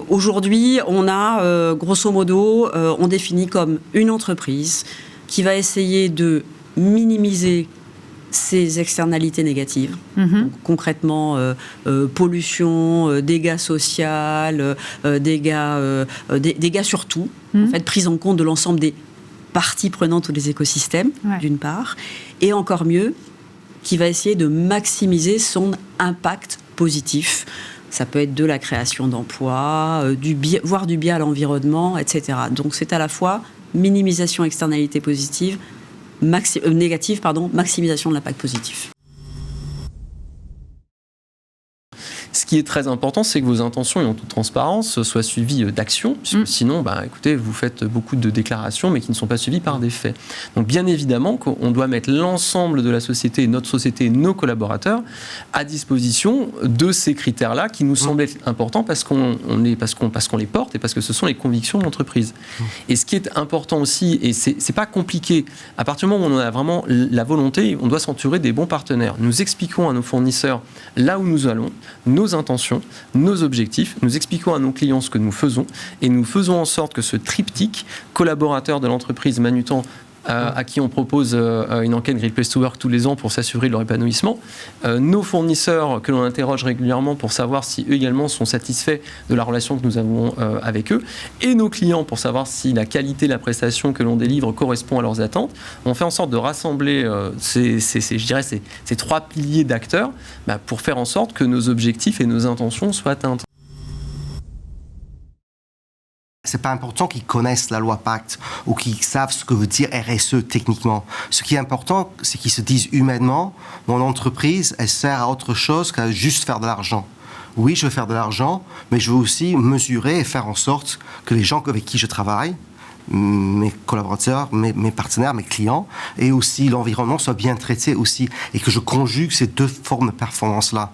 Aujourd'hui, on a, grosso modo, on définit comme une entreprise qui va essayer de minimiser ses externalités négatives. Donc, concrètement, pollution, dégâts sociaux, dégâts sur tout. En fait, prise en compte de l'ensemble des parties prenantes ou des écosystèmes, d'une part. Et encore mieux, qui va essayer de maximiser son impact positif. Ça peut être de la création d'emplois, voire du bien à l'environnement, etc. Donc c'est à la fois minimisation externalité positive, négative, maximisation de l'impact positif. Ce qui est très important, c'est que vos intentions et en toute transparence soient suivies d'actions, puisque sinon, écoutez, vous faites beaucoup de déclarations, mais qui ne sont pas suivies par des faits. Donc, bien évidemment, qu'on doit mettre l'ensemble de la société, notre société, nos collaborateurs, à disposition de ces critères-là, qui nous semblent être importants parce qu'on les porte et parce que ce sont les convictions de l'entreprise. Et ce qui est important aussi, et c'est pas compliqué, à partir du moment où on a vraiment la volonté, on doit s'entourer des bons partenaires. Nous expliquons à nos fournisseurs là où nous allons, nos intentions, nos objectifs, nous expliquons à nos clients ce que nous faisons et nous faisons en sorte que ce triptyque, collaborateurs de l'entreprise Manutan, à qui on propose une enquête Great Place to Work tous les ans pour s'assurer de leur épanouissement, nos fournisseurs que l'on interroge régulièrement pour savoir si eux également sont satisfaits de la relation que nous avons avec eux, et nos clients pour savoir si la qualité de la prestation que l'on délivre correspond à leurs attentes. On fait en sorte de rassembler ces trois piliers d'acteurs pour faire en sorte que nos objectifs et nos intentions soient atteints. C'est pas important qu'ils connaissent la loi Pacte ou qu'ils savent ce que veut dire RSE techniquement. Ce qui est important, c'est qu'ils se disent humainement, mon entreprise, elle sert à autre chose qu'à juste faire de l'argent. Oui, je veux faire de l'argent, mais je veux aussi mesurer et faire en sorte que les gens avec qui je travaille, mes collaborateurs, mes partenaires, mes clients, et aussi l'environnement soient bien traités aussi, et que je conjugue ces deux formes de performance-là.